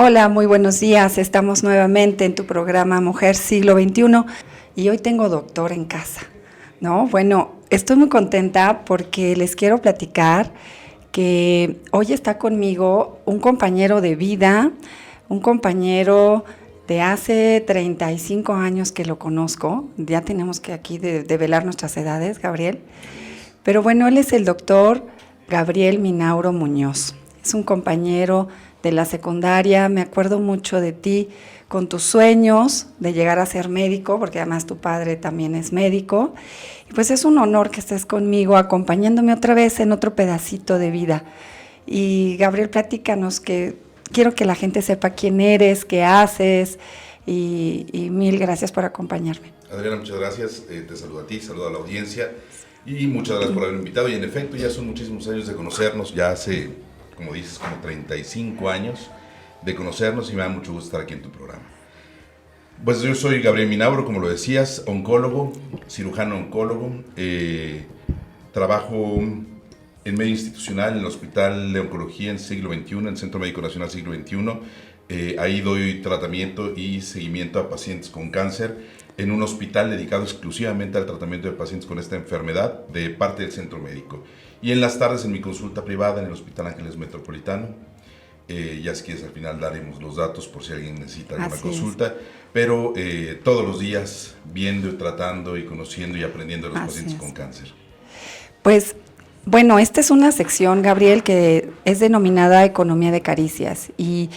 Hola, muy buenos días. Estamos nuevamente en tu programa Mujer Siglo XXI y hoy tengo doctor en casa, ¿no? Bueno, estoy muy contenta porque les quiero platicar que hoy está conmigo un compañero de vida, un compañero de hace 35 años que lo conozco. Ya tenemos que aquí develar nuestras edades, Gabriel. Pero bueno, él es el doctor Gabriel Minauro Muñoz. Es un compañero de la secundaria. Me acuerdo mucho de ti con tus sueños de llegar a ser médico, porque además tu padre también es médico. Y pues es un honor que estés conmigo, acompañándome otra vez en otro pedacito de vida. Y Gabriel, platícanos, que quiero que la gente sepa quién eres, qué haces, y mil gracias por acompañarme. Adriana, muchas gracias. Te saludo a ti, saludo a la audiencia y muchas gracias por haberme invitado. Y en efecto, ya son muchísimos años de conocernos, ya hace, como dices, como 35 años de conocernos y me da mucho gusto estar aquí en tu programa. Pues yo soy Gabriel Minauro, como lo decías, oncólogo, cirujano oncólogo. Trabajo en medio institucional en el Hospital de Oncología en Siglo XXI, en el Centro Médico Nacional Siglo XXI. Ahí doy tratamiento y seguimiento a pacientes con cáncer en un hospital dedicado exclusivamente al tratamiento de pacientes con esta enfermedad de parte del centro médico. Y en las tardes en mi consulta privada en el Hospital Ángeles Metropolitano. Ya si quieres al final daremos los datos por si alguien necesita alguna consulta. Pero todos los días viendo y tratando y conociendo y aprendiendo de los pacientes con cáncer. Pues bueno, esta es una sección, Gabriel, que es denominada Economía de Caricias. Y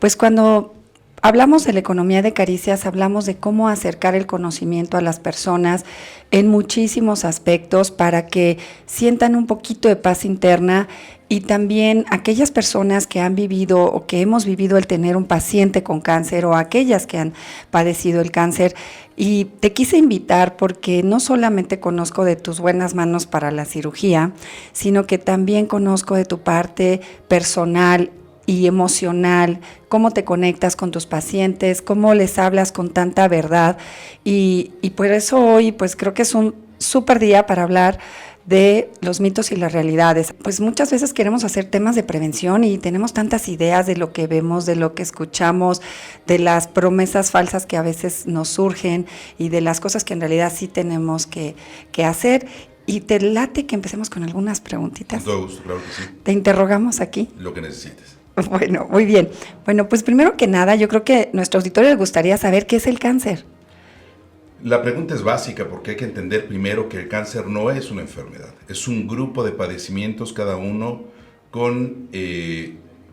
pues cuando hablamos de la economía de caricias, hablamos de cómo acercar el conocimiento a las personas en muchísimos aspectos para que sientan un poquito de paz interna, y también aquellas personas que han vivido o que hemos vivido el tener un paciente con cáncer, o aquellas que han padecido el cáncer. Y te quise invitar porque no solamente conozco de tus buenas manos para la cirugía, sino que también conozco de tu parte personal y emocional, cómo te conectas con tus pacientes, cómo les hablas con tanta verdad, y por eso hoy pues creo que es un súper día para hablar de los mitos y las realidades. Pues muchas veces queremos hacer temas de prevención y tenemos tantas ideas de lo que vemos, de lo que escuchamos, de las promesas falsas que a veces nos surgen y de las cosas que en realidad sí tenemos que hacer. Y te late que empecemos con algunas preguntitas. Con todo gusto, claro que sí. Te interrogamos aquí. Lo que necesites. Bueno, muy bien. Bueno, pues primero que nada, yo creo que a nuestro auditorio les gustaría saber qué es el cáncer. La pregunta es básica porque hay que entender primero que el cáncer no es una enfermedad, es un grupo de padecimientos, cada uno con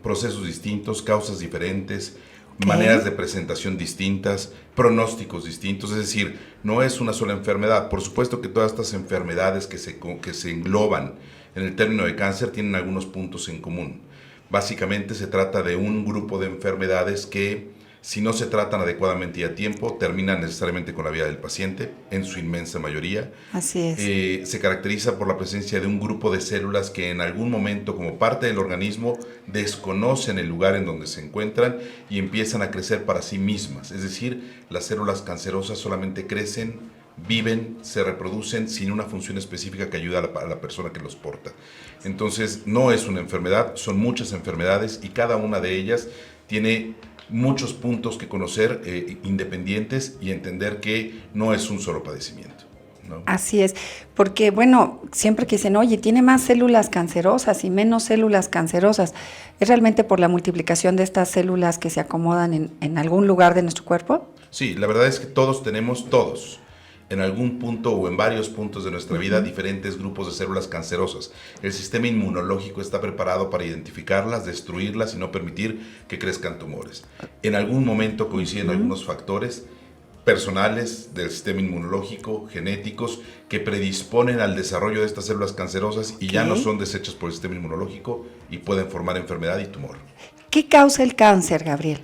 procesos distintos, causas diferentes, maneras de presentación distintas, pronósticos distintos, es decir, no es una sola enfermedad. Por supuesto que todas estas enfermedades que se engloban en el término de cáncer tienen algunos puntos en común. Básicamente se trata de un grupo de enfermedades que, si no se tratan adecuadamente y a tiempo, terminan necesariamente con la vida del paciente, en su inmensa mayoría. Así es. Se caracteriza por la presencia de un grupo de células que en algún momento, como parte del organismo, desconocen el lugar en donde se encuentran y empiezan a crecer para sí mismas. Es decir, las células cancerosas solamente crecen, viven, se reproducen sin una función específica que ayude a la persona que los porta. Entonces, no es una enfermedad, son muchas enfermedades y cada una de ellas tiene muchos puntos que conocer independientes y entender que no es un solo padecimiento, ¿no? Así es, porque bueno, siempre que dicen, oye, tiene más células cancerosas y menos células cancerosas, ¿es realmente por la multiplicación de estas células que se acomodan en algún lugar de nuestro cuerpo? Sí, la verdad es que todos tenemos, en algún punto o en varios puntos de nuestra vida, diferentes grupos de células cancerosas. El sistema inmunológico está preparado para identificarlas, destruirlas y no permitir que crezcan tumores. En algún momento coinciden algunos factores personales del sistema inmunológico, genéticos, que predisponen al desarrollo de estas células cancerosas y ya no son desechas por el sistema inmunológico y pueden formar enfermedad y tumor. ¿Qué causa el cáncer, Gabriel?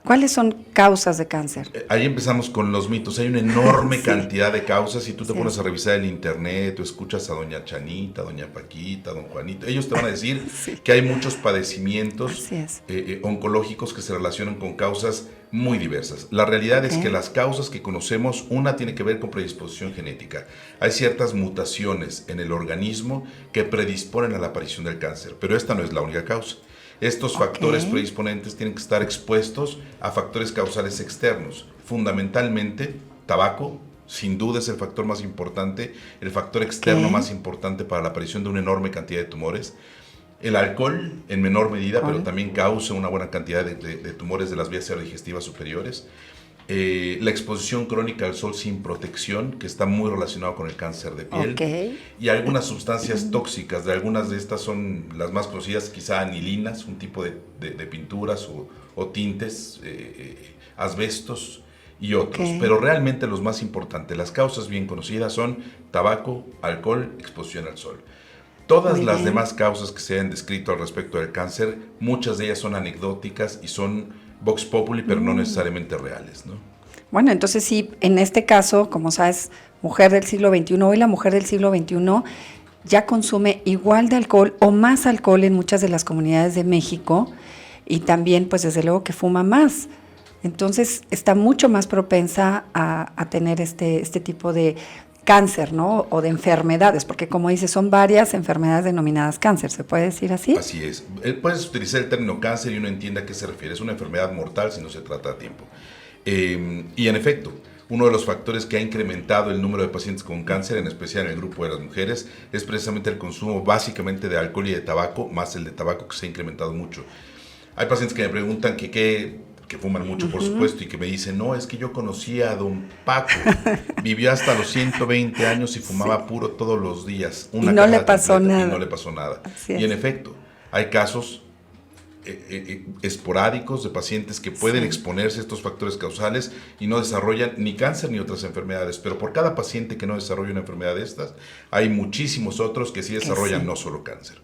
¿Cuáles son causas de cáncer? Ahí empezamos con los mitos. Hay una enorme cantidad de causas. Si tú te pones a revisar el internet, o escuchas a doña Chanita, doña Paquita, don Juanito, ellos te van a decir que hay muchos padecimientos oncológicos que se relacionan con causas muy diversas. La realidad es que las causas que conocemos, una tiene que ver con predisposición genética. Hay ciertas mutaciones en el organismo que predisponen a la aparición del cáncer, pero esta no es la única causa. Estos factores predisponentes tienen que estar expuestos a factores causales externos, fundamentalmente tabaco. Sin duda es el factor más importante, el factor externo más importante para la aparición de una enorme cantidad de tumores. El alcohol en menor medida, pero también causa una buena cantidad de tumores de las vías digestivas superiores. La exposición crónica al sol sin protección, que está muy relacionado con el cáncer de piel. Y algunas sustancias tóxicas, de algunas de estas son las más conocidas, quizá anilinas, un tipo de pinturas o tintes, asbestos, y otros, pero realmente los más importantes, las causas bien conocidas son tabaco, alcohol, exposición al sol. Todas las demás causas que se han descrito al respecto del cáncer, muchas de ellas son anecdóticas y son vox populi, pero no necesariamente reales, ¿no? Bueno, entonces sí, en este caso, como sabes, mujer del siglo XXI, hoy la mujer del siglo XXI ya consume igual de alcohol o más alcohol en muchas de las comunidades de México, y también, pues desde luego que fuma más. Entonces está mucho más propensa a tener este tipo de cáncer, ¿no? O de enfermedades, porque como dices, son varias enfermedades denominadas cáncer, ¿se puede decir así? Así es. Puedes utilizar el término cáncer y uno entiende a qué se refiere. Es una enfermedad mortal si no se trata a tiempo. Y en efecto, uno de los factores que ha incrementado el número de pacientes con cáncer, en especial en el grupo de las mujeres, es precisamente el consumo básicamente de alcohol y de tabaco, más el de tabaco que se ha incrementado mucho. Hay pacientes que me preguntan que fuman mucho, por supuesto, y que me dicen, no, es que yo conocía a don Paco, vivió hasta los 120 años y fumaba puro todos los días. Y no le pasó nada. Y no le pasó nada. Y en efecto, hay casos esporádicos de pacientes que pueden exponerse a estos factores causales y no desarrollan ni cáncer ni otras enfermedades, pero por cada paciente que no desarrolla una enfermedad de estas, hay muchísimos otros que sí desarrollan no solo cáncer.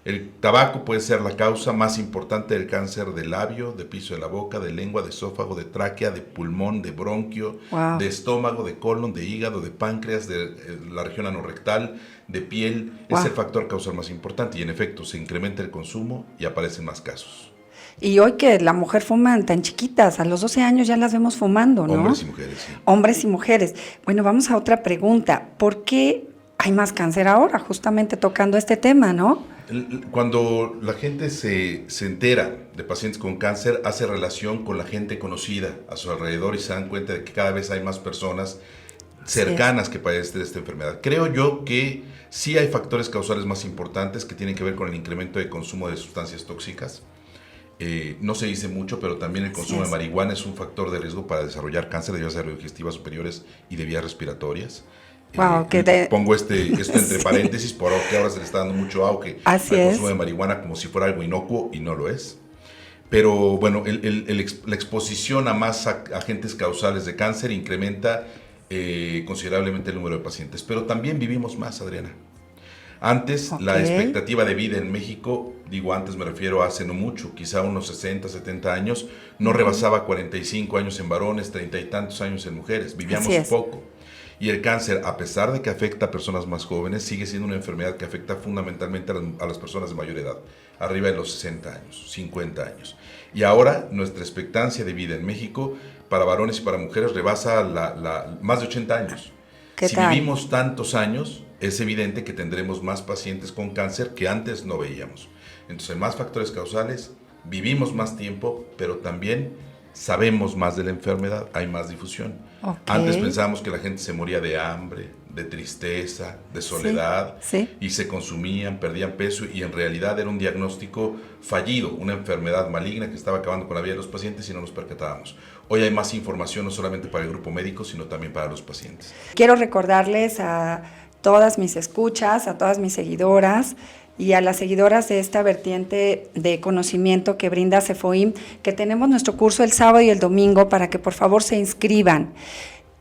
El tabaco puede ser la causa más importante del cáncer de labio, de piso de la boca, de lengua, de esófago, de tráquea, de pulmón, de bronquio, de estómago, de colon, de hígado, de páncreas, de la región anorrectal, de piel. Es el factor causal más importante y en efecto se incrementa el consumo y aparecen más casos. Y hoy que la mujer fuma tan chiquitas, a los 12 años ya las vemos fumando, ¿no? Hombres y mujeres, sí. Hombres y mujeres. Bueno, vamos a otra pregunta. ¿Por qué hay más cáncer ahora? Justamente tocando este tema, ¿no? Cuando la gente se entera de pacientes con cáncer, hace relación con la gente conocida a su alrededor y se dan cuenta de que cada vez hay más personas cercanas que padecen de esta enfermedad. Creo yo que sí hay factores causales más importantes que tienen que ver con el incremento de consumo de sustancias tóxicas. No se dice mucho, pero también el consumo de marihuana es un factor de riesgo para desarrollar cáncer de vías digestivas superiores y de vías respiratorias. Pongo esto entre paréntesis porque ahora se le está dando mucho auge al consumo de marihuana como si fuera algo inocuo y no lo es. Pero bueno, la exposición a más agentes causales de cáncer incrementa considerablemente el número de pacientes. Pero también vivimos más, Adriana. Antes, la expectativa de vida en México, digo antes me refiero a hace no mucho, quizá unos 60, 70 años, no rebasaba 45 años en varones, 30 y tantos años en mujeres. Vivíamos poco. Y el cáncer, a pesar de que afecta a personas más jóvenes, sigue siendo una enfermedad que afecta fundamentalmente a las personas de mayor edad, arriba de los 60 años, 50 años. Y ahora nuestra expectancia de vida en México para varones y para mujeres rebasa más de 80 años. Si vivimos tantos años, es evidente que tendremos más pacientes con cáncer que antes no veíamos. Entonces, más factores causales, vivimos más tiempo, pero también sabemos más de la enfermedad, hay más difusión. Antes pensábamos que la gente se moría de hambre, de tristeza, de soledad, y se consumían, perdían peso, y en realidad era un diagnóstico fallido, una enfermedad maligna que estaba acabando con la vida de los pacientes y no nos percatábamos. Hoy hay más información no solamente para el grupo médico, sino también para los pacientes. Quiero recordarles a todas mis escuchas, a todas mis seguidoras y a las seguidoras de esta vertiente de conocimiento que brinda CEFOIM, que tenemos nuestro curso el sábado y el domingo para que por favor se inscriban.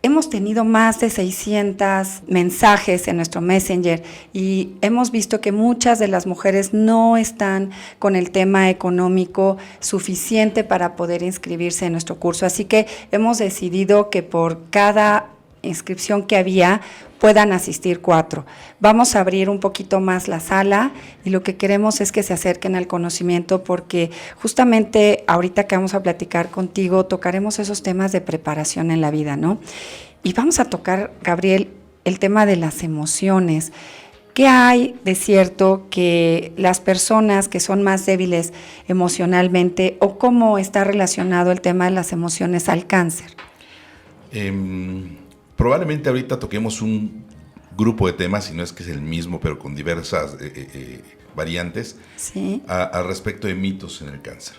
Hemos tenido más de 600 mensajes en nuestro Messenger y hemos visto que muchas de las mujeres no están con el tema económico suficiente para poder inscribirse en nuestro curso. Así que hemos decidido que por cada inscripción que había puedan asistir 4. Vamos a abrir un poquito más la sala y lo que queremos es que se acerquen al conocimiento porque justamente ahorita que vamos a platicar contigo tocaremos esos temas de preparación en la vida, ¿no? Y vamos a tocar, Gabriel, el tema de las emociones. ¿qué hay de cierto que las personas que son más débiles emocionalmente o cómo está relacionado el tema de las emociones al cáncer? Probablemente ahorita toquemos un grupo de temas, y no es que es el mismo, pero con diversas variantes, Sí. Al respecto de mitos en el cáncer.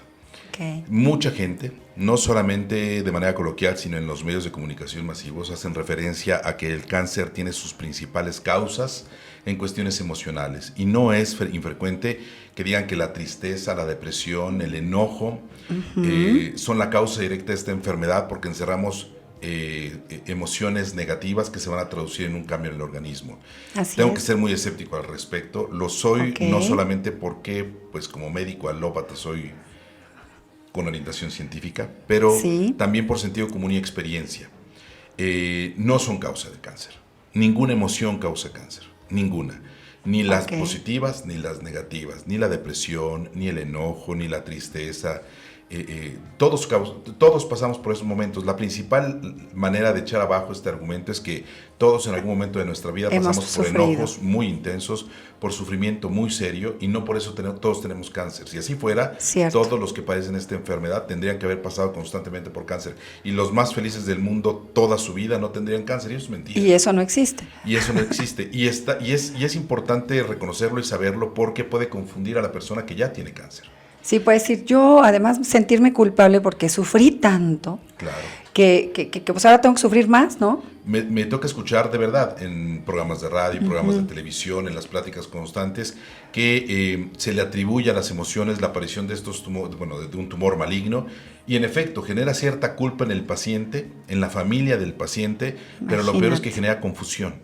Okay. Mucha gente, no solamente de manera coloquial, sino en los medios de comunicación masivos, hacen referencia a que el cáncer tiene sus principales causas en cuestiones emocionales. Y no es infrecuente que digan que la tristeza, la depresión, el enojo son la causa directa de esta enfermedad, porque encerramos emociones negativas que se van a traducir en un cambio en el organismo. Tengo que ser muy escéptico al respecto. Lo soy no solamente porque, pues como médico alópata soy con orientación científica, pero también por sentido común y experiencia. No son causa de cáncer. Ninguna emoción causa cáncer. Ninguna. Ni las positivas ni las negativas. Ni la depresión, ni el enojo, ni la tristeza. Todos pasamos por esos momentos. La principal manera de echar abajo este argumento es que todos en algún momento de nuestra vida pasamos por enojos muy intensos, por sufrimiento muy serio, y no por eso todos tenemos cáncer. Si así fuera, todos los que padecen esta enfermedad tendrían que haber pasado constantemente por cáncer, y los más felices del mundo toda su vida no tendrían cáncer, y eso es mentira. Y eso no existe. Y eso no existe. Y es importante reconocerlo y saberlo, porque puede confundir a la persona que ya tiene cáncer. Sí, puede decir, yo además sentirme culpable porque sufrí tanto, claro, que pues ahora tengo que sufrir más, ¿no? Me toca escuchar de verdad en programas de radio, programas de televisión, en las pláticas constantes, que se le atribuye a las emociones la aparición de estos de un tumor maligno, y en efecto genera cierta culpa en el paciente, en la familia del paciente, pero lo peor es que genera confusión.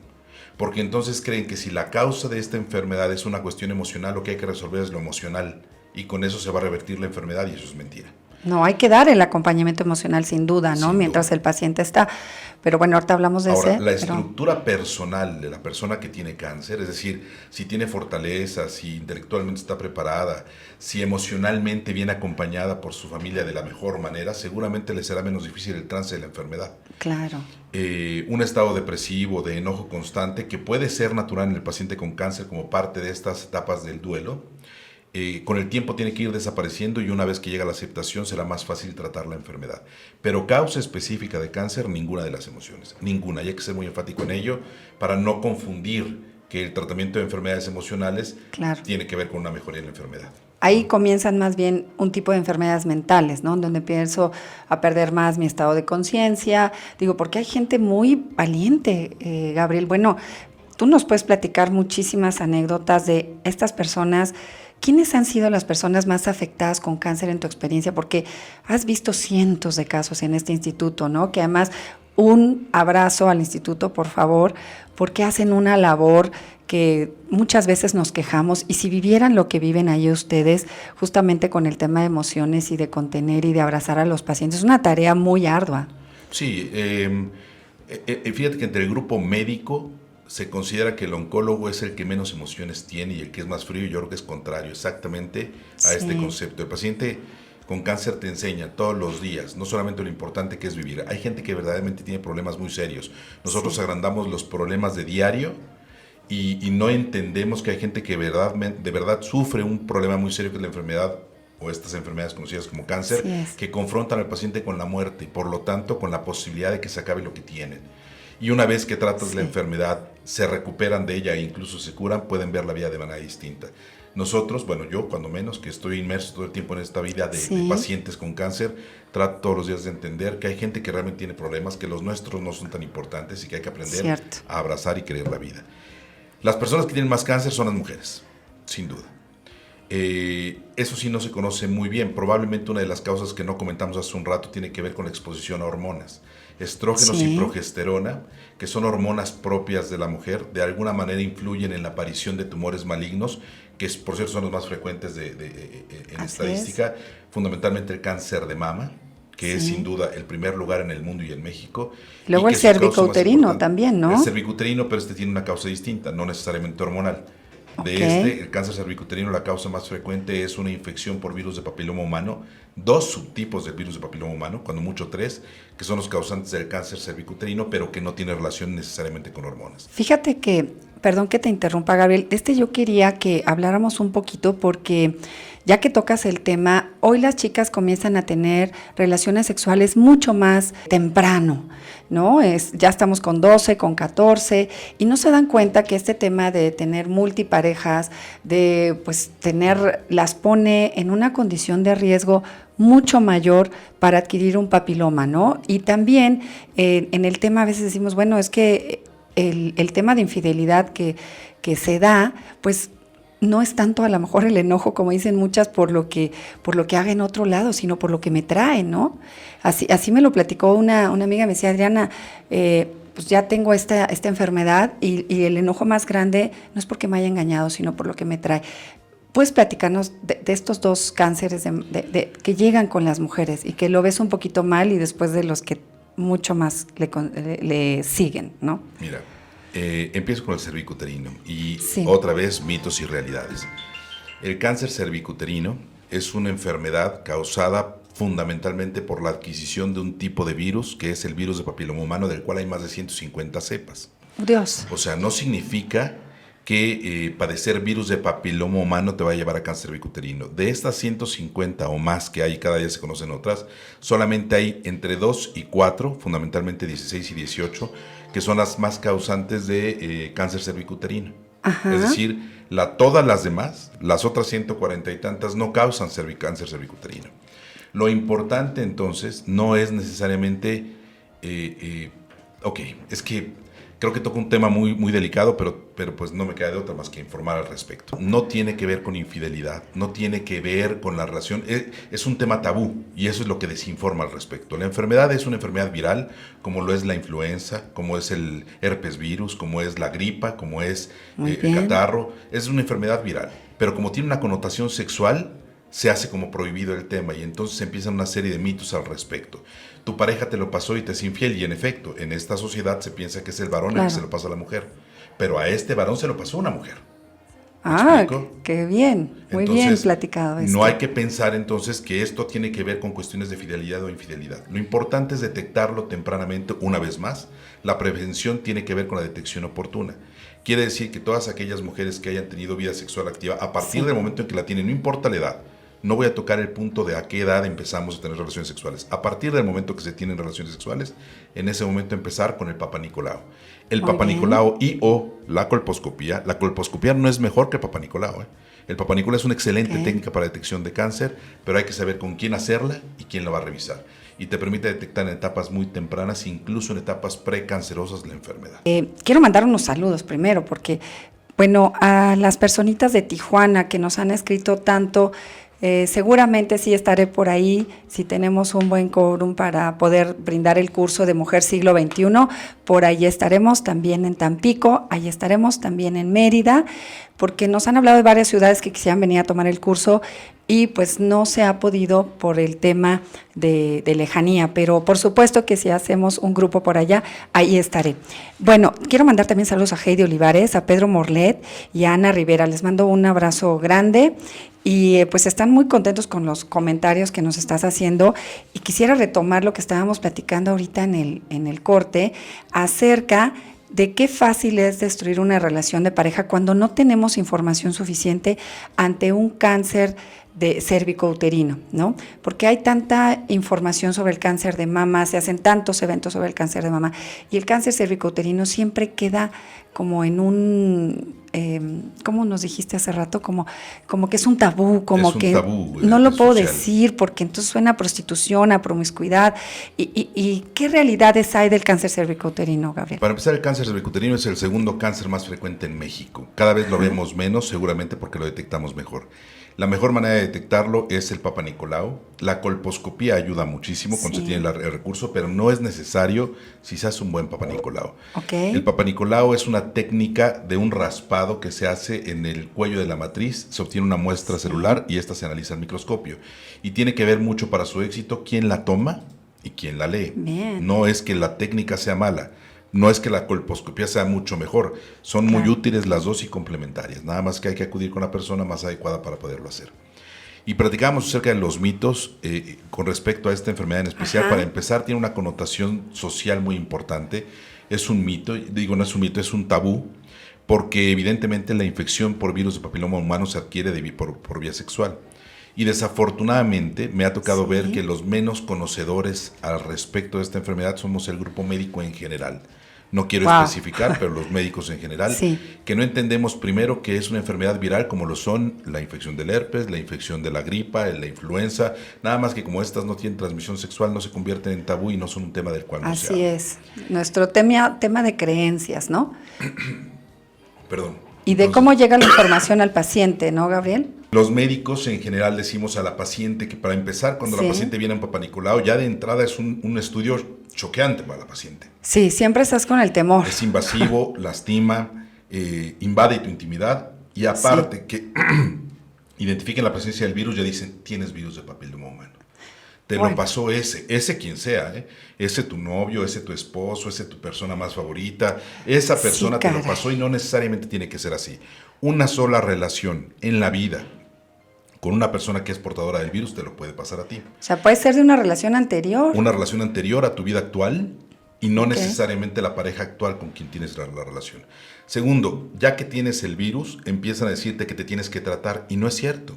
Porque entonces creen que si la causa de esta enfermedad es una cuestión emocional, lo que hay que resolver es lo emocional, y con eso se va a revertir la enfermedad, y eso es mentira. No, hay que dar el acompañamiento emocional sin duda, ¿no? Mientras el paciente está. Pero bueno, ahorita hablamos de la estructura personal de la persona que tiene cáncer, es decir, si tiene fortaleza, si intelectualmente está preparada, si emocionalmente viene acompañada por su familia de la mejor manera, seguramente le será menos difícil el trance de la enfermedad. Claro. Un estado depresivo, de enojo constante, que puede ser natural en el paciente con cáncer como parte de estas etapas del duelo, con el tiempo tiene que ir desapareciendo, y una vez que llega la aceptación será más fácil tratar la enfermedad. Pero causa específica de cáncer, ninguna de las emociones, ninguna. Y hay que ser muy enfático en ello para no confundir que el tratamiento de enfermedades emocionales tiene que ver con una mejoría en la enfermedad. Ahí comienzan más bien un tipo de enfermedades mentales, ¿no? Donde empiezo a perder más mi estado de conciencia. Digo, porque hay gente muy valiente, Gabriel. Bueno, tú nos puedes platicar muchísimas anécdotas de estas personas. ¿Quiénes han sido las personas más afectadas con cáncer en tu experiencia? Porque has visto cientos de casos en este instituto, ¿no? Que además, un abrazo al instituto, por favor, porque hacen una labor que muchas veces nos quejamos, y si vivieran lo que viven ahí ustedes, justamente con el tema de emociones y de contener y de abrazar a los pacientes, es una tarea muy ardua. Sí, fíjate que entre el grupo médico se considera que el oncólogo es el que menos emociones tiene y el que es más frío. Yo creo que es contrario exactamente a este concepto. El paciente con cáncer te enseña todos los días, no solamente lo importante que es vivir. Hay gente que verdaderamente tiene problemas muy serios. Nosotros agrandamos los problemas de diario y no entendemos que hay gente que de verdad sufre un problema muy serio, que es la enfermedad o estas enfermedades conocidas como cáncer, que confrontan al paciente con la muerte y por lo tanto con la posibilidad de que se acabe lo que tienen. Y una vez que tratas la enfermedad, se recuperan de ella e incluso se curan, pueden ver la vida de manera distinta. Nosotros, bueno, yo cuando menos, que estoy inmerso todo el tiempo en esta vida de pacientes con cáncer, trato todos los días de entender que hay gente que realmente tiene problemas, que los nuestros no son tan importantes y que hay que aprender a abrazar y querer la vida. Las personas que tienen más cáncer son las mujeres, sin duda. Eso sí no se conoce muy bien. Probablemente una de las causas que no comentamos hace un rato tiene que ver con la exposición a hormonas. Estrógenos y progesterona, que son hormonas propias de la mujer, de alguna manera influyen en la aparición de tumores malignos, que por cierto son los más frecuentes en estadística, fundamentalmente el cáncer de mama, que es sin duda el primer lugar en el mundo y en México. Luego el cervicouterino también, ¿no? El cervicouterino, pero tiene una causa distinta, no necesariamente hormonal. El cáncer cervicouterino, la causa más frecuente es una infección por virus de papiloma humano 2 subtipos del virus de papiloma humano, cuando mucho 3, que son los causantes del cáncer cervicuterino, pero que no tiene relación necesariamente con hormonas. Fíjate que, perdón que te interrumpa, Gabriel, yo quería que habláramos un poquito porque ya que tocas el tema, hoy las chicas comienzan a tener relaciones sexuales mucho más temprano, ¿no? Ya estamos con 12, con 14 y no se dan cuenta que este tema de tener multiparejas, de pues las pone en una condición de riesgo mucho mayor para adquirir un papiloma, ¿no? Y también en el tema a veces decimos, bueno, es que el tema de infidelidad que se da, pues no es tanto a lo mejor el enojo, como dicen muchas, por lo que haga en otro lado, sino por lo que me trae, ¿no? Así me lo platicó una amiga, me decía, Adriana, pues ya tengo esta enfermedad y el enojo más grande no es porque me haya engañado, sino por lo que me trae. ¿Puedes platicarnos de estos 2 cánceres que llegan con las mujeres y que lo ves un poquito mal y después de los que mucho más le siguen, ¿no? Mira, empiezo con el cervicuterino y sí. Otra vez mitos y realidades. El cáncer cervicuterino es una enfermedad causada fundamentalmente por la adquisición de un tipo de virus que es el virus de papiloma humano, del cual hay más de 150 cepas. Dios. O sea, no significa que padecer virus de papiloma humano te va a llevar a cáncer cervicuterino. De estas 150 o más que hay, cada día se conocen otras, solamente hay entre 2 y 4, fundamentalmente 16 y 18, que son las más causantes de cáncer cervicuterino. Ajá. Es decir, todas las demás, las otras 140 y tantas, no causan cáncer cervicuterino. Lo importante entonces no es necesariamente, es que creo que toca un tema muy, muy delicado, pero pues no me queda de otra más que informar al respecto. No tiene que ver con infidelidad, no tiene que ver con la relación, es un tema tabú y eso es lo que desinforma al respecto. La enfermedad es una enfermedad viral, como lo es la influenza, como es el herpes virus, como es la gripa, como es el catarro. Es una enfermedad viral, pero como tiene una connotación sexual, se hace como prohibido el tema y entonces empiezan una serie de mitos al respecto. Tu pareja te lo pasó y te es infiel y en efecto, en esta sociedad se piensa que es el varón el que se lo pasa a la mujer, pero a este varón se lo pasó una mujer. Qué bien, muy entonces, bien platicado esto. No hay que pensar entonces que esto tiene que ver con cuestiones de fidelidad o infidelidad. Lo importante es detectarlo tempranamente una vez más. La prevención tiene que ver con la detección oportuna. Quiere decir que todas aquellas mujeres que hayan tenido vida sexual activa, a partir del momento en que la tienen, no importa la edad, no voy a tocar el punto de a qué edad empezamos a tener relaciones sexuales. A partir del momento que se tienen relaciones sexuales, en ese momento empezar con el Papa Nicolau. El Papa Nicolau o la colposcopía. La colposcopía no es mejor que el Papa Nicolau. El Papa Nicolau es una excelente técnica para detección de cáncer, pero hay que saber con quién hacerla y quién la va a revisar. Y te permite detectar en etapas muy tempranas, incluso en etapas precancerosas, la enfermedad. Quiero mandar unos saludos primero, porque, bueno, a las personitas de Tijuana que nos han escrito tanto. Seguramente sí estaré por ahí, si tenemos un buen quórum para poder brindar el curso de Mujer Siglo XXI, por ahí estaremos también en Tampico, ahí estaremos también en Mérida, porque nos han hablado de varias ciudades que quisieran venir a tomar el curso y pues no se ha podido por el tema de lejanía, pero por supuesto que si hacemos un grupo por allá, ahí estaré. Bueno, quiero mandar también saludos a Heidi Olivares, a Pedro Morlet y a Ana Rivera, les mando un abrazo grande y pues están muy contentos con los comentarios que nos estás haciendo y quisiera retomar lo que estábamos platicando ahorita en el corte acerca de qué fácil es destruir una relación de pareja cuando no tenemos información suficiente ante un cáncer de cervicouterino, ¿no? Porque hay tanta información sobre el cáncer de mama, se hacen tantos eventos sobre el cáncer de mama y el cáncer cervicouterino siempre queda como en un, ¿cómo nos dijiste hace rato? Como que es un tabú, como es un que tabú, no lo puedo social decir porque entonces suena a prostitución, a promiscuidad. ¿Y qué realidades hay del cáncer cervicouterino, Gabriel? Para empezar, el cáncer cervicouterino es el segundo cáncer más frecuente en México. Cada vez lo vemos menos, seguramente porque lo detectamos mejor. La mejor manera de detectarlo es el Papa Nicolau. La colposcopía ayuda muchísimo cuando se tiene el recurso, pero no es necesario si se hace un buen Papa Nicolau. El Papa Nicolau es una técnica de un raspado que se hace en el cuello de la matriz. Se obtiene una muestra celular y esta se analiza al microscopio. Y tiene que ver mucho para su éxito quién la toma y quién la lee. Bien. No es que la técnica sea mala. No es que la colposcopía sea mucho mejor, son muy útiles las dos y complementarias, nada más que hay que acudir con la persona más adecuada para poderlo hacer. Y platicábamos acerca de los mitos con respecto a esta enfermedad en especial. Ajá. Para empezar, tiene una connotación social muy importante. Es un mito, digo, no es un mito, es un tabú, porque evidentemente la infección por virus de papiloma humano se adquiere por vía sexual. Y desafortunadamente me ha tocado ver que los menos conocedores al respecto de esta enfermedad somos el grupo médico en general. No quiero especificar, pero los médicos en general, que no entendemos primero que es una enfermedad viral como lo son la infección del herpes, la infección de la gripa, la influenza, nada más que como estas no tienen transmisión sexual, no se convierten en tabú y no son un tema del cual no se habla. Así es, nuestro tema de creencias, ¿no? Perdón. Y de cómo llega la información al paciente, ¿no, Gabriel? Los médicos en general decimos a la paciente que para empezar, cuando la paciente viene a un Papá Nicolau, ya de entrada es un estudio choqueante para la paciente. Sí, siempre estás con el temor. Es invasivo, lastima, invade tu intimidad y aparte que identifiquen la presencia del virus, ya dicen, tienes virus de papiloma humano. Te lo pasó ese quien sea, ese tu novio, ese tu esposo, ese tu persona más favorita, esa persona te lo pasó y no necesariamente tiene que ser así. Una sola relación en la vida con una persona que es portadora del virus te lo puede pasar a ti. O sea, puede ser de una relación anterior. Una relación anterior a tu vida actual y no necesariamente la pareja actual con quien tienes la relación. Segundo, ya que tienes el virus, empiezan a decirte que te tienes que tratar y no es cierto.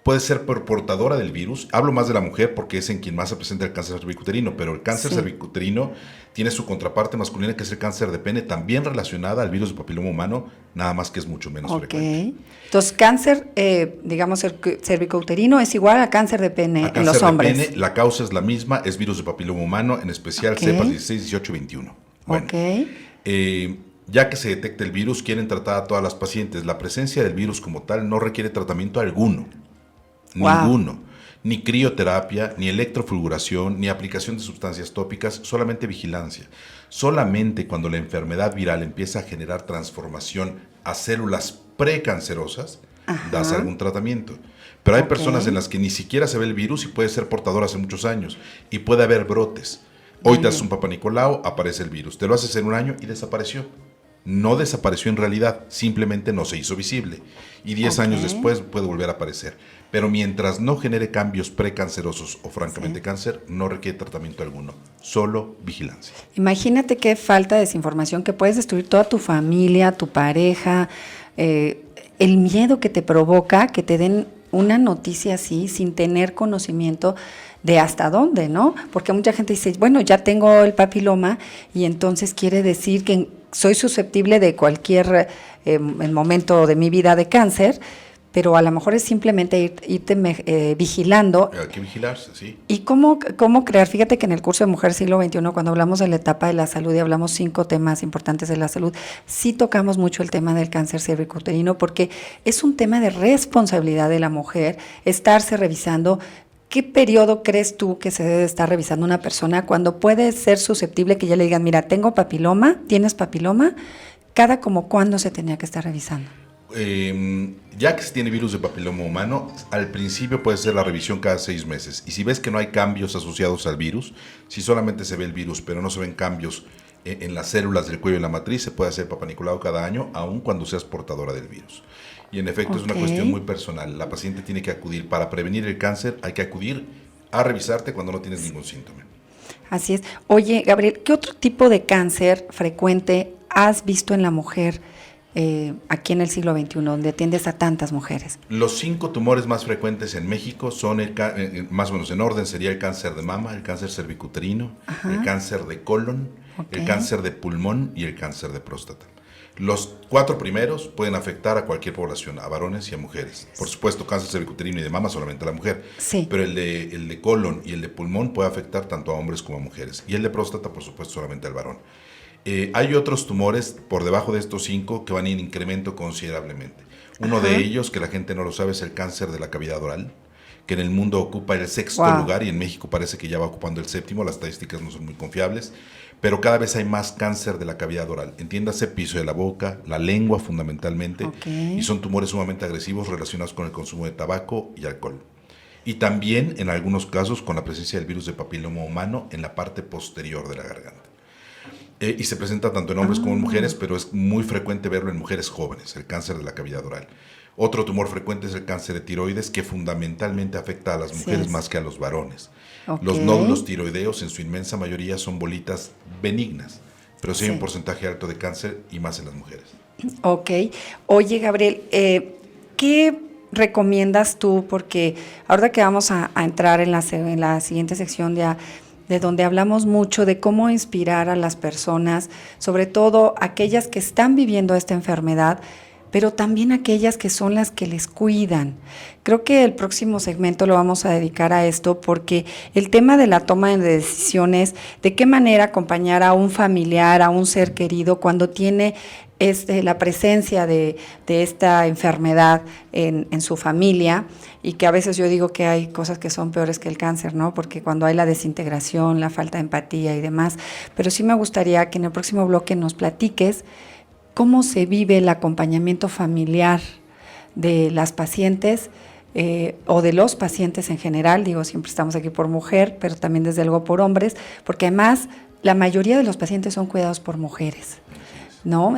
Puede ser portadora del virus. Hablo más de la mujer porque es en quien más se presenta el cáncer cervicuterino, pero el cáncer cervicuterino tiene su contraparte masculina, que es el cáncer de pene, también relacionada al virus de papiloma humano, nada más que es mucho menos frecuente. Entonces, cáncer, digamos, cervicouterino es igual a cáncer de pene en los hombres. Cáncer de pene, la causa es la misma, es virus de papiloma humano, en especial cepas 16, 18 y 21. Bueno, ya que se detecta el virus, quieren tratar a todas las pacientes. La presencia del virus como tal no requiere tratamiento alguno. Ninguno, ni crioterapia, ni electrofulguración, ni aplicación de sustancias tópicas, solamente vigilancia. Solamente cuando la enfermedad viral empieza a generar transformación a células precancerosas, das algún tratamiento. Pero hay personas en las que ni siquiera se ve el virus y puede ser portador hace muchos años y puede haber brotes. Hoy te haces un Papá Nicolau, aparece el virus. Te lo haces en un año y desapareció. No desapareció en realidad, simplemente no se hizo visible. Y 10 años después puede volver a aparecer. Pero mientras no genere cambios precancerosos o francamente cáncer, no requiere tratamiento alguno, solo vigilancia. Imagínate qué falta de desinformación, que puedes destruir toda tu familia, tu pareja, el miedo que te provoca que te den una noticia así sin tener conocimiento de hasta dónde, ¿no? Porque mucha gente dice, bueno, ya tengo el papiloma y entonces quiere decir que soy susceptible de cualquier momento de mi vida de cáncer, pero a lo mejor es simplemente irte vigilando. Hay que vigilarse, sí. ¿Y cómo crear? Fíjate que en el curso de Mujer Siglo XXI, cuando hablamos de la etapa de la salud y hablamos 5 temas importantes de la salud, sí tocamos mucho el tema del cáncer cervicuterino porque es un tema de responsabilidad de la mujer, estarse revisando. ¿Qué periodo crees tú que se debe estar revisando una persona cuando puede ser susceptible que ya le digan, mira, tengo papiloma, tienes papiloma? ¿Cada como cuándo se tenía que estar revisando? Ya que se tiene virus de papiloma humano, al principio puede ser la revisión cada 6 meses. Y si ves que no hay cambios asociados al virus, si solamente se ve el virus, pero no se ven cambios en las células del cuello y la matriz, se puede hacer Papá Nicolau cada año, aun cuando seas portadora del virus. Y en efecto es una cuestión muy personal. La paciente tiene que acudir, para prevenir el cáncer, hay que acudir a revisarte cuando no tienes ningún síntoma. Así es. Oye, Gabriel, ¿qué otro tipo de cáncer frecuente has visto en la mujer aquí en el siglo XXI, donde atiendes a tantas mujeres? Los 5 tumores más frecuentes en México son, más o menos en orden, sería el cáncer de mama, el cáncer cervicuterino, el cáncer de colon, el cáncer de pulmón y el cáncer de próstata. Los 4 primeros pueden afectar a cualquier población, a varones y a mujeres. Por supuesto, cáncer cervicuterino y de mama solamente a la mujer. Sí. Pero el de colon y el de pulmón puede afectar tanto a hombres como a mujeres. Y el de próstata, por supuesto, solamente al varón. Hay otros tumores por debajo de estos 5 que van en incremento considerablemente. Uno de ellos, que la gente no lo sabe, es el cáncer de la cavidad oral, que en el mundo ocupa el 6º lugar y en México parece que ya va ocupando el 7º. Las estadísticas no son muy confiables. Pero cada vez hay más cáncer de la cavidad oral. Entiéndase, piso de la boca, la lengua fundamentalmente. Y son tumores sumamente agresivos relacionados con el consumo de tabaco y alcohol. Y también, en algunos casos, con la presencia del virus de papiloma humano en la parte posterior de la garganta. Y se presenta tanto en hombres como en mujeres, pero es muy frecuente verlo en mujeres jóvenes, el cáncer de la cavidad oral. Otro tumor frecuente es el cáncer de tiroides, que fundamentalmente afecta a las mujeres más que a los varones. Okay. Los nódulos tiroideos en su inmensa mayoría son bolitas benignas, pero sí hay un porcentaje alto de cáncer y más en las mujeres. Ok. Oye, Gabriel, ¿qué recomiendas tú? Porque ahora que vamos a entrar en la siguiente sección de donde hablamos mucho de cómo inspirar a las personas, sobre todo aquellas que están viviendo esta enfermedad, pero también aquellas que son las que les cuidan. Creo que el próximo segmento lo vamos a dedicar a esto porque el tema de la toma de decisiones, de qué manera acompañar a un familiar, a un ser querido cuando tiene la presencia de esta enfermedad en su familia, y que a veces yo digo que hay cosas que son peores que el cáncer, ¿no? Porque cuando hay la desintegración, la falta de empatía y demás, pero sí me gustaría que en el próximo bloque nos platiques cómo se vive el acompañamiento familiar de las pacientes o de los pacientes en general. Digo, siempre estamos aquí por mujer, pero también desde luego por hombres, porque además la mayoría de los pacientes son cuidados por mujeres, ¿no?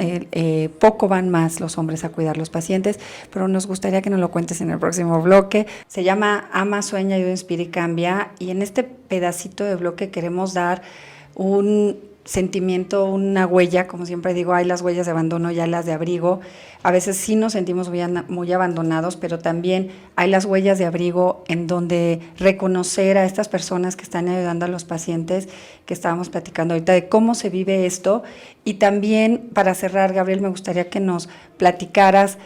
Poco van más los hombres a cuidar los pacientes, pero nos gustaría que nos lo cuentes en el próximo bloque. Se llama Ama, Sueña, Ayuda, Inspira y Cambia, y en este pedacito de bloque queremos dar un sentimiento, una huella, como siempre digo, hay las huellas de abandono y hay las de abrigo. A veces sí nos sentimos muy abandonados, pero también hay las huellas de abrigo en donde reconocer a estas personas que están ayudando a los pacientes, que estábamos platicando ahorita de cómo se vive esto. Y también, para cerrar, Gabriel, me gustaría que nos platicaras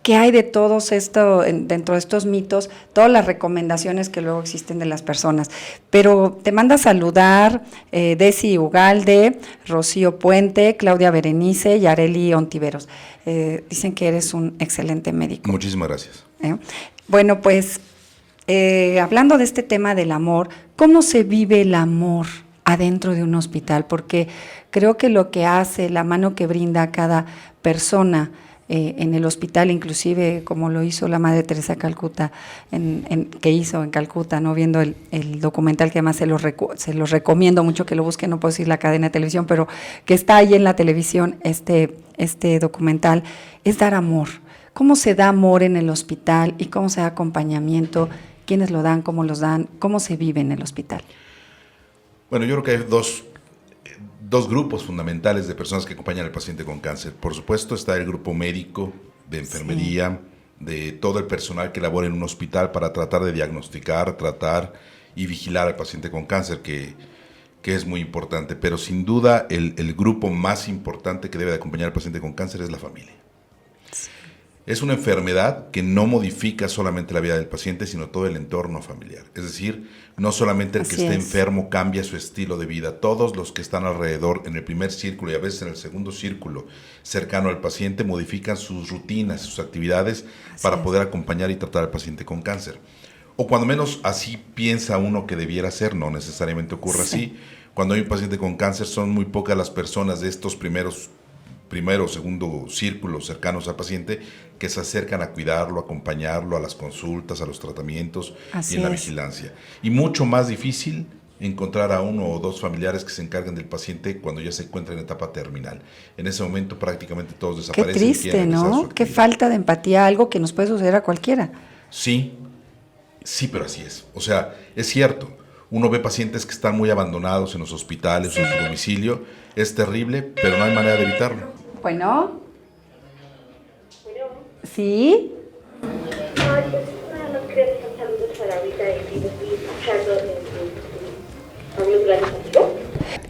qué hay de todos esto, dentro de estos mitos, todas las recomendaciones que luego existen de las personas. Pero te manda a saludar Desi Ugalde, Rocío Puente, Claudia Berenice y Areli Ontiveros. Dicen que eres un excelente médico. Muchísimas gracias. Bueno, pues hablando de este tema del amor, ¿cómo se vive el amor adentro de un hospital? Porque creo que lo que hace, la mano que brinda a cada persona en el hospital, inclusive como lo hizo la Madre Teresa de Calcuta, que hizo en Calcuta, ¿no? Viendo el documental, que además se los recomiendo mucho que lo busquen, no puedo decir la cadena de televisión, pero que está ahí en la televisión, este documental, es dar amor. ¿Cómo se da amor en el hospital y cómo se da acompañamiento? ¿Quiénes lo dan? ¿Cómo los dan? ¿Cómo se vive en el hospital? Bueno, yo creo que hay dos grupos fundamentales de personas que acompañan al paciente con cáncer. Por supuesto está el grupo médico, de enfermería, de todo el personal que labora en un hospital para tratar de diagnosticar, tratar y vigilar al paciente con cáncer, que es muy importante. Pero sin duda el grupo más importante que debe de acompañar al paciente con cáncer es la familia. Es una enfermedad que no modifica solamente la vida del paciente, sino todo el entorno familiar. Es decir, no solamente el que esté enfermo cambia su estilo de vida. Todos los que están alrededor, en el primer círculo y a veces en el segundo círculo cercano al paciente, modifican sus rutinas, sus actividades para poder acompañar y tratar al paciente con cáncer. O cuando menos así piensa uno que debiera ser, no necesariamente ocurre así. Cuando hay un paciente con cáncer son muy pocas las personas de estos primero o segundo círculo cercanos al paciente que se acercan a cuidarlo, a acompañarlo a las consultas, a los tratamientos y en la vigilancia. Y mucho más difícil encontrar a uno o dos familiares que se encarguen del paciente cuando ya se encuentra en etapa terminal. En ese momento prácticamente todos desaparecen. Qué triste, ¿no? Qué falta de empatía, algo que nos puede suceder a cualquiera. Sí, pero así es. O sea, es cierto. Uno ve pacientes que están muy abandonados en los hospitales o en su domicilio. Es terrible, pero no hay manera de evitarlo. Bueno. ¿Sí? Ay, pues nada más quería dejar saludos para ahorita y lo estoy escuchando Pablo Granito.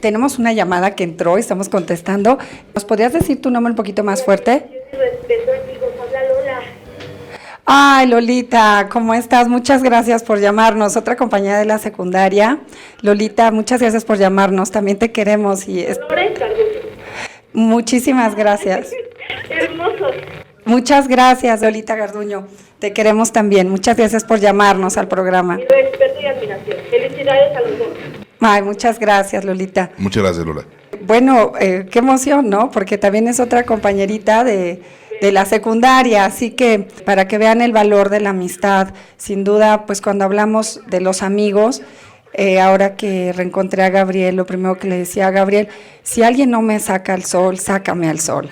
Tenemos una llamada que entró y estamos contestando. ¿Nos podrías decir tu nombre un poquito más fuerte? Yo te respeto, amigos, habla Lola. Ay, Lolita, ¿cómo estás? Muchas gracias por llamarnos. Otra compañera de la secundaria. Lolita, muchas gracias por llamarnos. También te queremos. Lola y Carlos. Muchísimas gracias. Hermosos. Muchas gracias, Lolita Garduño. Te queremos también. Muchas gracias por llamarnos al programa. Mi respeto y admiración. Felicidades a los dos. Ay, muchas gracias, Lolita. Muchas gracias, Lola. Bueno, qué emoción, ¿no? Porque también es otra compañerita de la secundaria, así que para que vean el valor de la amistad, sin duda, pues cuando hablamos de los amigos, ahora que reencontré a Gabriel, lo primero que le decía a Gabriel, si alguien no me saca al sol, sácame al sol.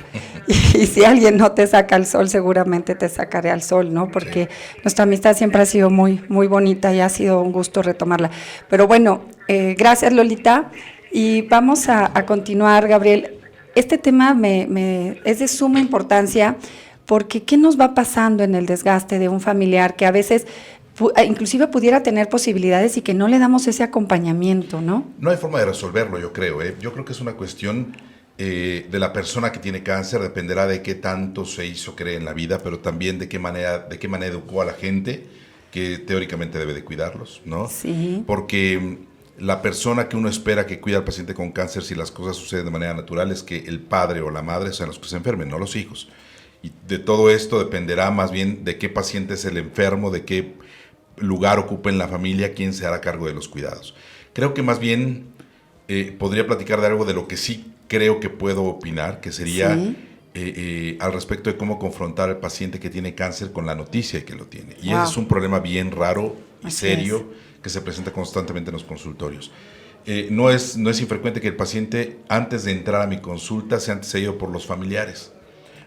Y si alguien no te saca al sol, seguramente te sacaré al sol, ¿no? Porque nuestra amistad siempre ha sido muy, muy bonita y ha sido un gusto retomarla. Pero bueno, gracias, Lolita. Y vamos a continuar, Gabriel. Este tema es de suma importancia porque ¿qué nos va pasando en el desgaste de un familiar que a veces inclusive pudiera tener posibilidades y que no le damos ese acompañamiento, ¿no? No hay forma de resolverlo, yo creo. Yo creo que es una cuestión de la persona que tiene cáncer, dependerá de qué tanto se hizo creer en la vida, pero también de qué manera educó a la gente que teóricamente debe de cuidarlos, ¿no? Sí. Porque la persona que uno espera que cuida al paciente con cáncer, si las cosas suceden de manera natural, es que el padre o la madre sean los que se enfermen, no los hijos. Y de todo esto dependerá más bien de qué paciente es el enfermo, de qué lugar ocupa en la familia, quién se hará cargo de los cuidados. Creo que más bien podría platicar de algo de lo que sí creo que puedo opinar, que sería al respecto de cómo confrontar al paciente que tiene cáncer con la noticia de que lo tiene. Y ese es un problema bien raro y serio que se presenta constantemente en los consultorios. No es infrecuente que el paciente, antes de entrar a mi consulta, sea antecedido por los familiares.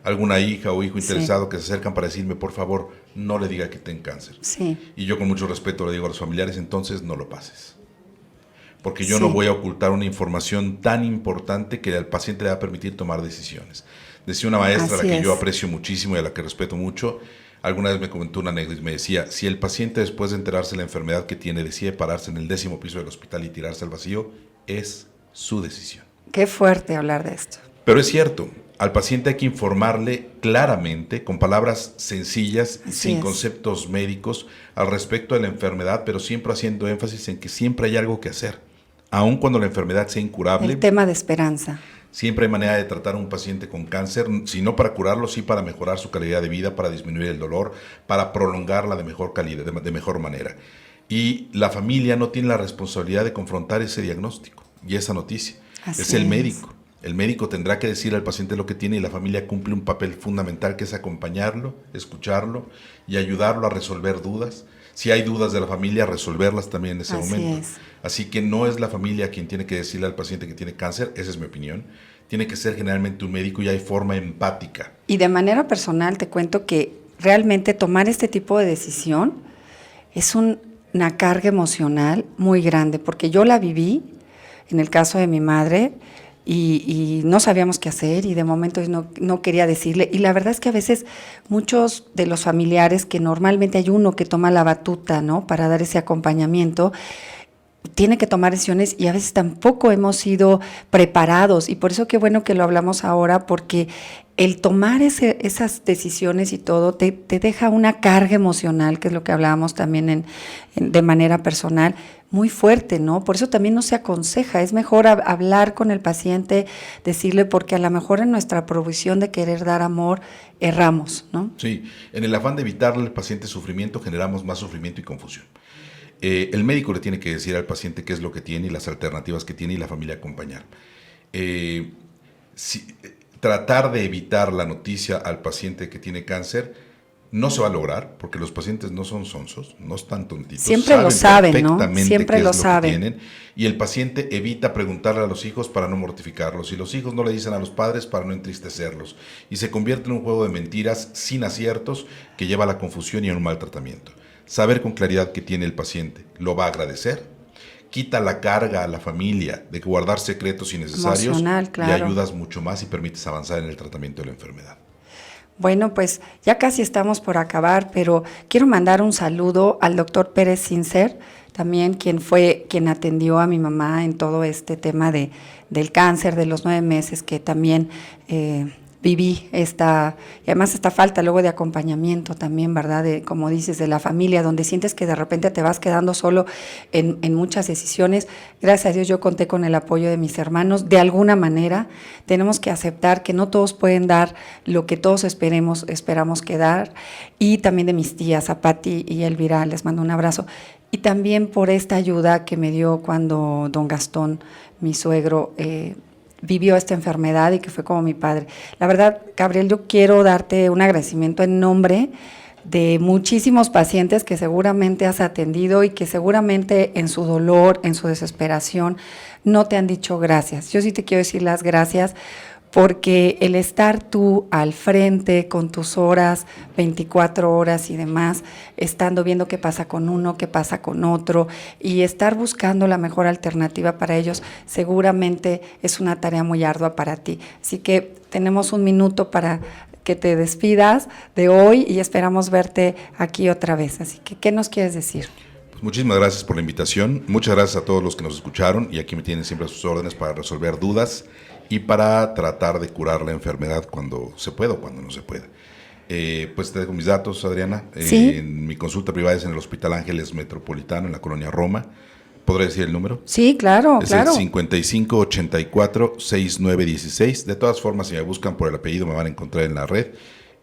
Alguna hija o hijo interesado que se acercan para decirme, por favor, no le diga que tiene cáncer. Sí. Y yo con mucho respeto le digo a los familiares, entonces no lo pases. Porque yo no voy a ocultar una información tan importante que al paciente le va a permitir tomar decisiones. Decía una maestra a la que yo aprecio muchísimo y a la que respeto mucho, alguna vez me comentó una anécdota y me decía, si el paciente después de enterarse de la enfermedad que tiene decide pararse en el 10º piso del hospital y tirarse al vacío, es su decisión. Qué fuerte hablar de esto. Pero es cierto, al paciente hay que informarle claramente, con palabras sencillas, sin conceptos médicos, al respecto de la enfermedad, pero siempre haciendo énfasis en que siempre hay algo que hacer. Aun cuando la enfermedad sea incurable. El tema de esperanza. Siempre hay manera de tratar a un paciente con cáncer, si no para curarlo, sí para mejorar su calidad de vida, para disminuir el dolor, para prolongarla de mejor calidad, de mejor manera. Y la familia no tiene la responsabilidad de confrontar ese diagnóstico y esa noticia. Es el médico. El médico tendrá que decir al paciente lo que tiene y la familia cumple un papel fundamental que es acompañarlo, escucharlo y ayudarlo a resolver dudas. Si hay dudas de la familia, resolverlas también en ese momento. Así que no es la familia quien tiene que decirle al paciente que tiene cáncer, esa es mi opinión. Tiene que ser generalmente un médico y hay forma empática. Y de manera personal te cuento que realmente tomar este tipo de decisión es una carga emocional muy grande, porque yo la viví en el caso de mi madre y no sabíamos qué hacer y de momento no quería decirle. Y la verdad es que a veces muchos de los familiares, que normalmente hay uno que toma la batuta, ¿no?, para dar ese acompañamiento, tiene que tomar decisiones y a veces tampoco hemos sido preparados. Y por eso qué bueno que lo hablamos ahora, porque el tomar esas decisiones y todo te deja una carga emocional, que es lo que hablábamos también de manera personal, muy fuerte, ¿no? Por eso también no se aconseja, es mejor hablar con el paciente, decirle, porque a lo mejor en nuestra provisión de querer dar amor, erramos, ¿no? Sí, en el afán de evitarle al paciente sufrimiento, generamos más sufrimiento y confusión. El médico le tiene que decir al paciente qué es lo que tiene y las alternativas que tiene y la familia acompañar. Tratar de evitar la noticia al paciente que tiene cáncer no se va a lograr, porque los pacientes no son sonsos, no están tontitos. Siempre lo saben, ¿no? Siempre lo saben. Tienen, y el paciente evita preguntarle a los hijos para no mortificarlos, y los hijos no le dicen a los padres para no entristecerlos. Y se convierte en un juego de mentiras sin aciertos que lleva a la confusión y a un mal tratamiento. Saber con claridad que tiene el paciente, lo va a agradecer, quita la carga a la familia de guardar secretos innecesarios emocional, claro, y ayudas mucho más y permites avanzar en el tratamiento de la enfermedad. Bueno, pues ya casi estamos por acabar, pero quiero mandar un saludo al doctor Pérez Sincer, también quien atendió a mi mamá en todo este tema del cáncer de los 9 meses, que también viví y además esta falta luego de acompañamiento también, ¿verdad? Como dices, de la familia, donde sientes que de repente te vas quedando solo en muchas decisiones. Gracias a Dios yo conté con el apoyo de mis hermanos. De alguna manera tenemos que aceptar que no todos pueden dar lo que todos esperamos que dar, y también de mis tías, a Pati y Elvira, les mando un abrazo. Y también por esta ayuda que me dio cuando don Gastón, mi suegro, vivió esta enfermedad y que fue como mi padre. La verdad, Gabriel, yo quiero darte un agradecimiento en nombre de muchísimos pacientes que seguramente has atendido y que seguramente en su dolor, en su desesperación, no te han dicho gracias. Yo sí te quiero decir las gracias porque el estar tú al frente con tus horas, 24 horas y demás, estando viendo qué pasa con uno, qué pasa con otro y estar buscando la mejor alternativa para ellos, seguramente es una tarea muy ardua para ti. Así que tenemos un minuto para que te despidas de hoy y esperamos verte aquí otra vez. Así que, ¿qué nos quieres decir? Pues muchísimas gracias por la invitación. Muchas gracias a todos los que nos escucharon y aquí me tienen siempre a sus órdenes para resolver dudas y para tratar de curar la enfermedad cuando se pueda o cuando no se pueda. Pues te dejo mis datos, Adriana. ¿Sí? En mi consulta privada es en el Hospital Ángeles Metropolitano, en la colonia Roma. ¿Podré decir el número? Sí, claro, Es claro. el 5584-6916. De todas formas, si me buscan por el apellido, me van a encontrar en la red.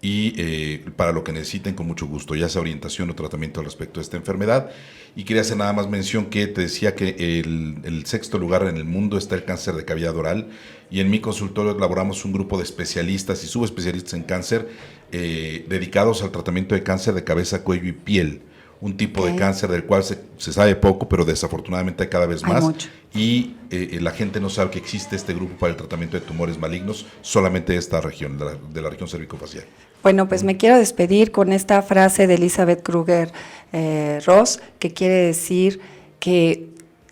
Y para lo que necesiten, con mucho gusto, ya sea orientación o tratamiento al respecto de esta enfermedad. Y quería hacer nada más mención que te decía que el sexto lugar en el mundo está el cáncer de cavidad oral. Y en mi consultorio elaboramos un grupo de especialistas y subespecialistas en cáncer dedicados al tratamiento de cáncer de cabeza, cuello y piel. Un tipo de cáncer del cual se sabe poco, pero desafortunadamente hay cada vez más. Mucho. Y la gente no sabe que existe este grupo para el tratamiento de tumores malignos, solamente de esta región, de la región cervicofacial. Bueno, pues me quiero despedir con esta frase de Elizabeth Kruger Ross, que quiere decir que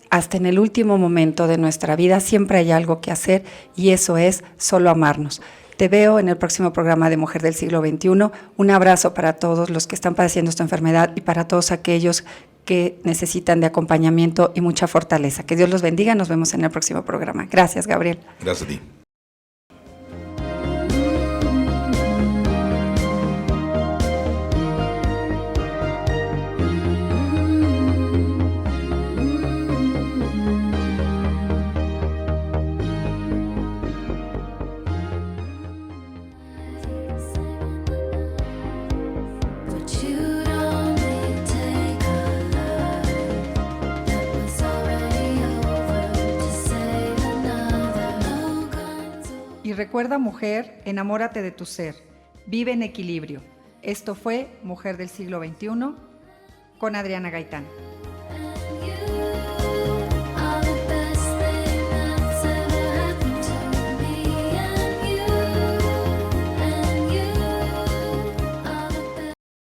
hasta en el último momento de nuestra vida siempre hay algo que hacer y eso es solo amarnos. Te veo en el próximo programa de Mujer del Siglo XXI. Un abrazo para todos los que están padeciendo esta enfermedad y para todos aquellos que necesitan de acompañamiento y mucha fortaleza. Que Dios los bendiga. Nos vemos en el próximo programa. Gracias, Gabriel. Gracias a ti. Y recuerda, mujer, enamórate de tu ser. Vive en equilibrio. Esto fue Mujer del Siglo XXI con Adriana Gaitán.